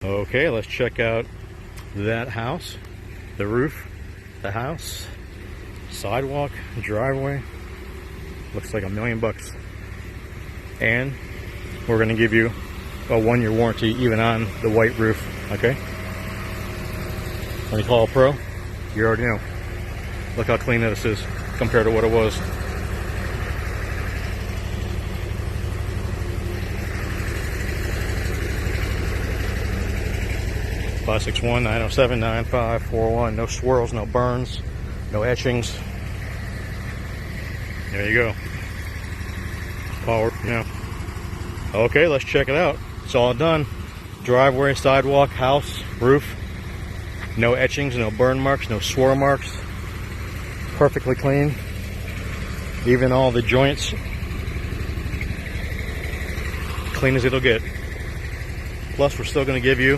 Okay, let's check out that house, the roof, the house, sidewalk, driveway. Looks like $1 million. And we're going to give you a 1-year warranty even on the white roof, okay? When you call a pro, you already know. Look how clean this is compared to what it was. Five 561-907-9541. No swirls, no burns, no etchings. There you go. Power, Okay, let's check it out. It's all done. Driveway, sidewalk, house, roof. No etchings, no burn marks, no swirl marks. Perfectly clean. Even all the joints. Clean as it'll get. Plus, we're still going to give you